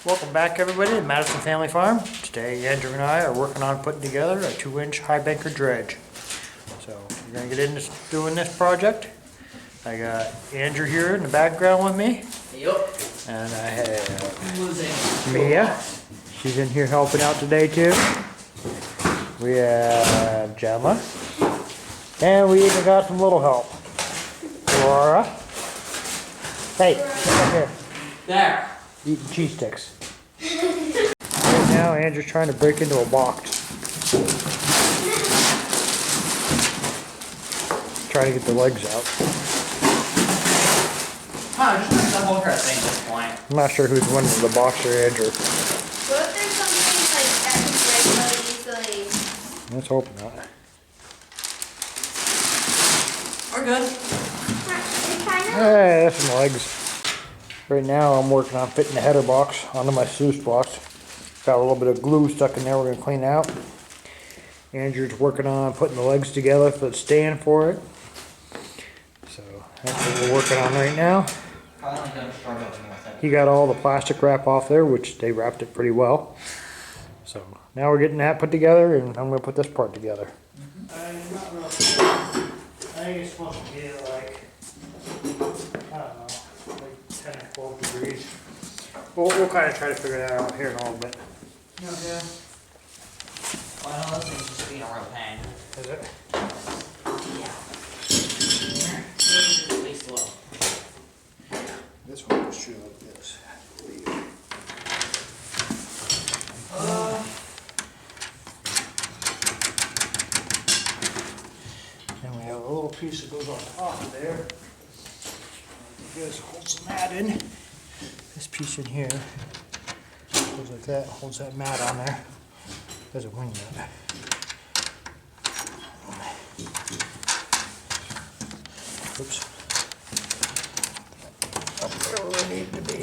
Welcome back everybody to Madison Family Farm. Today Andrew and I are working on putting together a 2-inch Highbanker dredge. So we're going to get into doing this project. I got Andrew here in the background with me. Yep. And I have Mia. She's in here helping out today too. We have Gemma. And we even got some little help. Laura. Hey, come here. There. Eating cheese sticks. Right now, Andrew's trying to break into a box. Trying to get the legs out. Just put the whole crap thing at this point. I'm not sure who's winning, the box or Andrew. What if there's something like that can break really easily? Let's hope not. We're good. Hey, that's some legs. Right now I'm working on fitting the header box onto my sluice box. Got a little bit of glue stuck in there we're going to clean out. Andrew's working on putting the legs together for the stand for it. So that's what we're working on right now. He got all the plastic wrap off there, which they wrapped it pretty well. So now we're getting that put together and I'm going to put this part together. I'm not real sure. I think it's supposed to be like, I don't know, like 10 or 12 degrees. We'll kind of try to figure that out here in a little bit. Okay. Well, I know those things just being a real pain. Is it? Yeah. Here, really slow. This one goes through like this. And we have a little piece that goes on top of there. You guys hold some mat in. This piece in here goes like that, holds that mat on there. There's a wing mat. Oops. Up there where we need to be.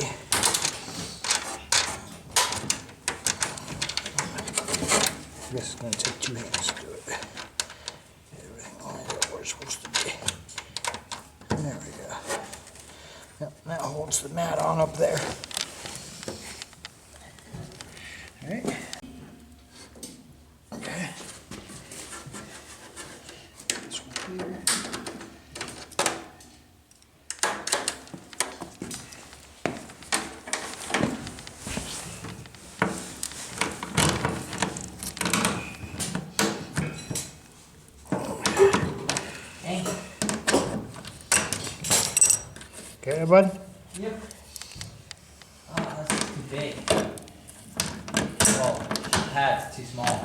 I guess it's going to take 2 hands to do it. Get everything lined up where it's supposed to be. There we go. Yep, that holds the mat on up there. Alright. Okay. This one here. Okay, bud? Yep. Oh, that's too big. Well, the pad's too small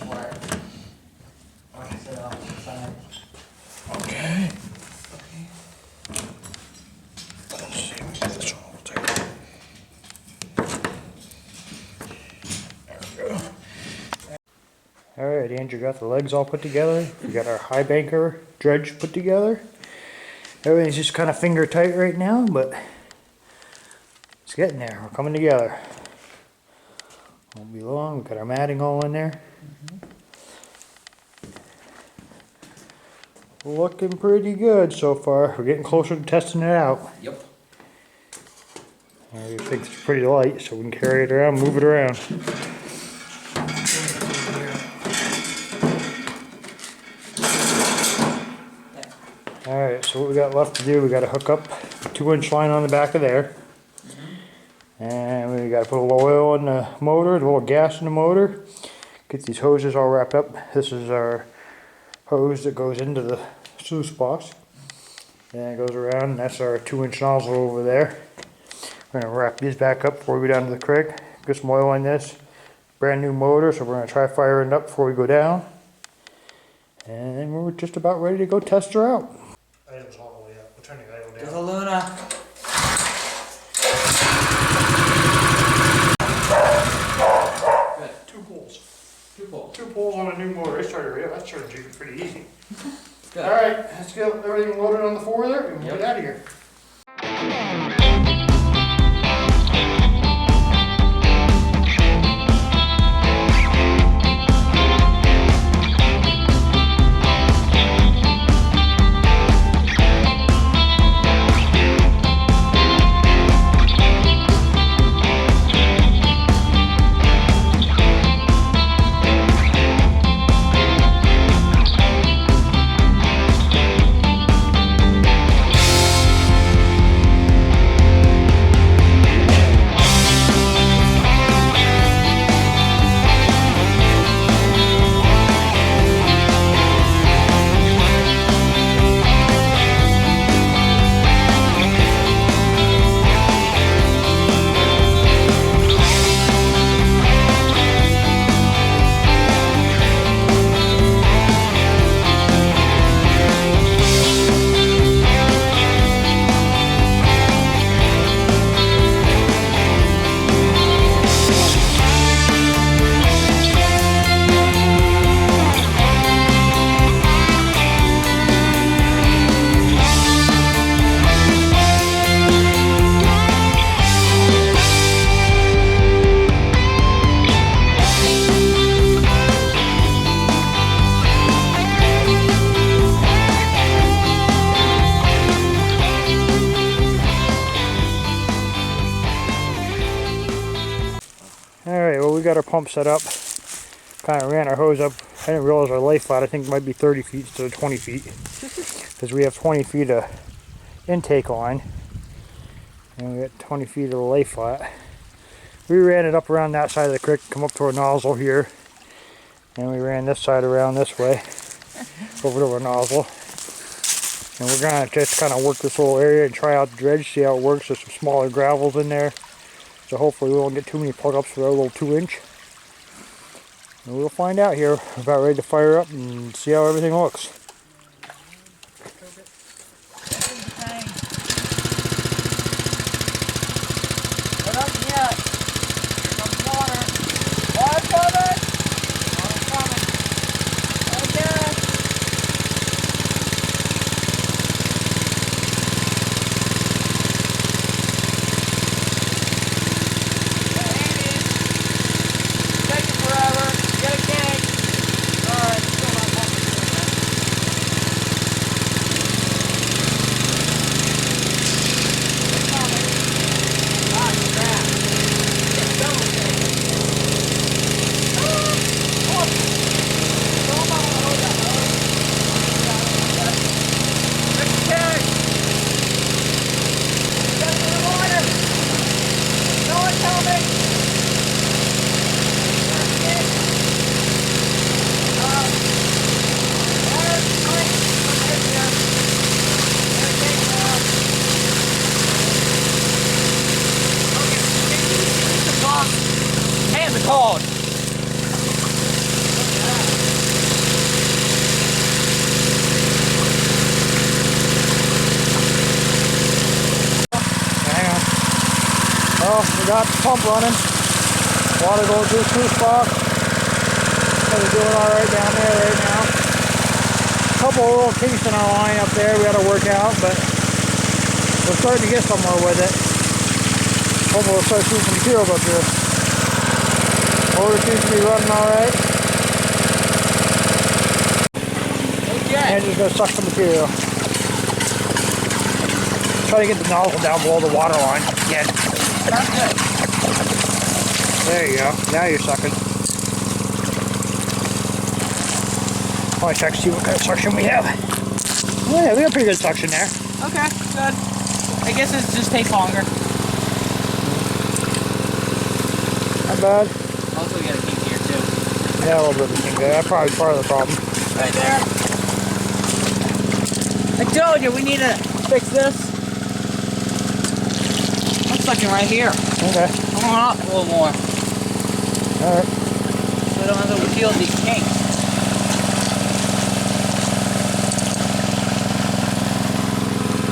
for it. I'll set it off to the side. Okay. Okay. Let's see, this one will take. There we go. Alright, Andrew got the legs all put together. We got our Highbanker dredge put together. Everything's just kind of finger tight right now, but it's getting there. We're coming together. Won't be long. We've got our matting all in there. Looking pretty good so far. We're getting closer to testing it out. Yep. I think it's pretty light, so we can carry it around, move it around. Alright, so what we got left to do, we got to hook up a 2-inch line on the back of there. And we got to put a little oil in the motor, a little gas in the motor. Get these hoses all wrapped up. This is our hose that goes into the sluice box. And it goes around, and that's our 2-inch nozzle over there. We're going to wrap these back up before we go down to the creek. Get some oil in this. Brand new motor, so we're going to try firing it up before we go down. And we're just about ready to go test her out. Idle's all the way up. We're turning the idle down. There's a Luna. Good. 2 poles. 2 poles. 2 poles on a new motor. That started jigging pretty easy. Good. Alright, let's get everything loaded on the 4-wheeler and we'll get out of here. So we got our pump set up. Kind of ran our hose up. I didn't realize our lay flat, I think it might be 30 feet instead of 20 feet. Because we have 20 feet of intake line. And we got 20 feet of the lay flat. We ran it up around that side of the creek, come up to our nozzle here. And we ran this side around this way, over to our nozzle. And we're gonna just kind of work this little area and try out the dredge, see how it works. There's some smaller gravels in there. So hopefully we won't get too many plug ups for our little 2-inch. And we'll find out here. We're about ready to fire up and see how everything looks. Put up yet. Here comes water. Water coming! Water coming. Okay. Taking forever. Get a tank. Alright, still not pumping. It's coming. Ah, crap. It's double tank. Oh! Come on, hold that hose. Next tank. Get to the water. No one coming. And the code. Hang on. Well, we got the pump running. Water going through the sluice box. We're doing alright down there right now. A couple of little kinks in our line up there we got to work out, but we're starting to get somewhere with it. Hopefully we'll start seeing some materials up here. Motor seems to be running alright. Okay. And just gonna suck some material. Try to get the nozzle down below the water line again. That's good. There you go. Now you're sucking. I want to check to see what kind of suction we have. Oh yeah, we got pretty good suction there. Okay, good. I guess it just takes longer. Not bad. Also, we got a kink here too. Yeah, a little bit of a kink there. That's probably part of the problem. Right there. I told you we need to fix this. I'm sucking right here. Okay. Come on up a little more. Alright. So we don't have to feel these kinks.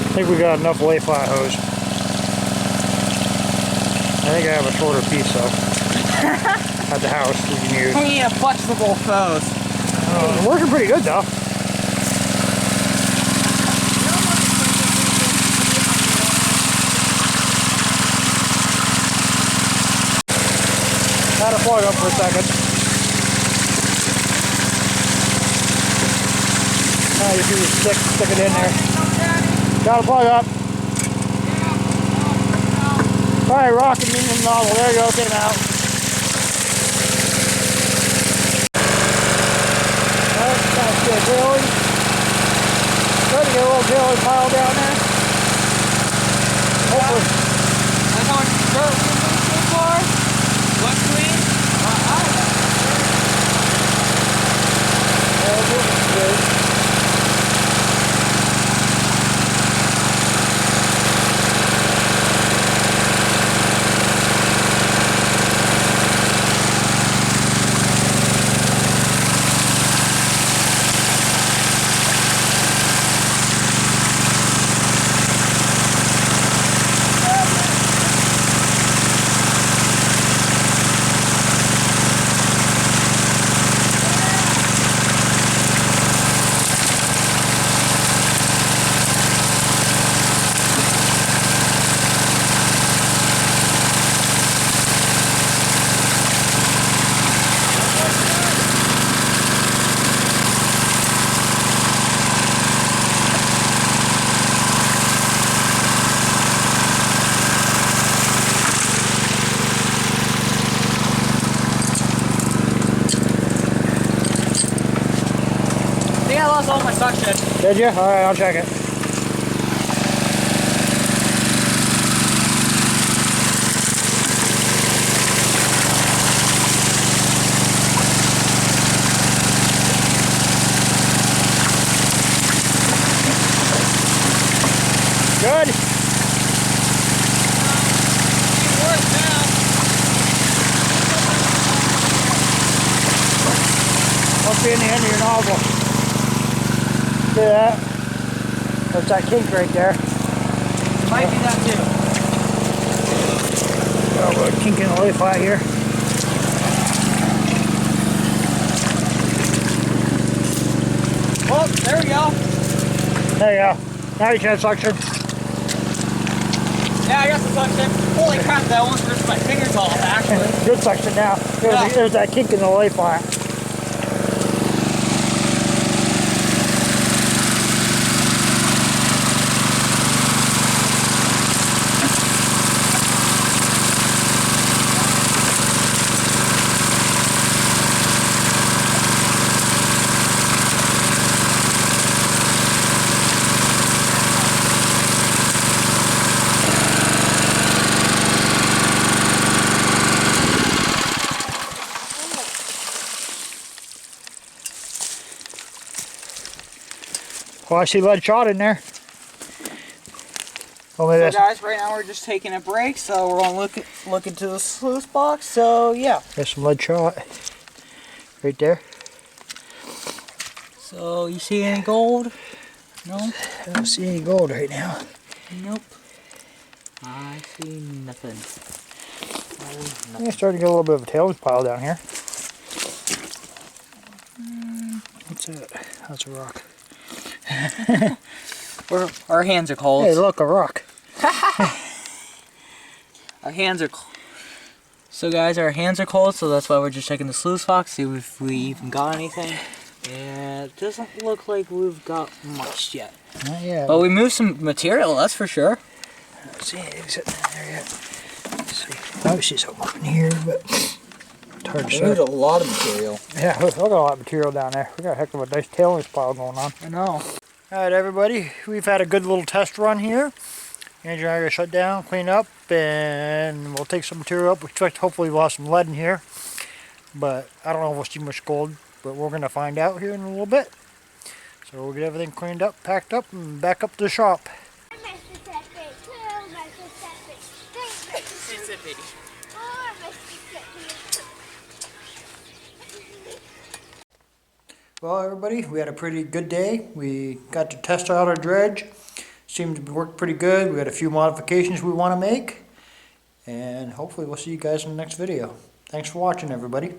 I think we got enough lay flat hose. I think I have a shorter piece though. At the house we can use. We need a flexible hose. Working pretty good though. Had a plug up for a second. Now you can just stick it in there. Got a plug up. Alright, rocking in the nozzle. There you go, get him out. Alright, kind of get a jelly. Try to get a little jelly pile down there. Hopefully. That's how much dirt we're moving so far. Looks clean. Yeah, we're moving good. installed my suction. Did you? Alright, I'll check it. Good. Must be in the end of your nozzle. See that? That's that kink right there. Might be that too. Got a little kink in the lay flat here. Well, there we go. There you go. Now you can suction. Yeah, I got some suction. Holy crap, that almost ripped my fingers off, actually. Good suction now. There's that kink in the lay flat. Well, I see lead shot in there. Oh, maybe So that's, guys, right now we're just taking a break, so we're gonna look into the sluice box. So yeah. there's some lead shot right there. So you see any gold? No. I don't see any gold right now. Nope. I see nothing. Oh, Yeah, starting to get a little bit of a tails pile down here. What's that? That's a rock. Our hands are cold. Hey, look, a rock. Our hands are cold. So guys, our hands are cold, so that's why we're just checking the sluice box, see if we even got anything. And it doesn't look like we've got much yet. Not yet. But we moved some material, that's for sure. I don't see anything sitting in there yet. Let's see. I see something up in here, but it's hard to We say. moved a lot of material. Yeah, look, we got a lot of material down there. We got a heck of a nice tailings pile going on. I know. Alright everybody, we've had a good little test run here. Andrew and I are going to shut down, clean up, and we'll take some material up. We expect hopefully we'll have some lead in here. But I don't know if we'll see much gold, but we're going to find out here in a little bit. So we'll get everything cleaned up, packed up, and back up to the shop. Mississippi. Well everybody, we had a pretty good day. We got to test out our dredge. Seemed to work pretty good. We got a few modifications we want to make. And hopefully we'll see you guys in the next video. Thanks for watching everybody.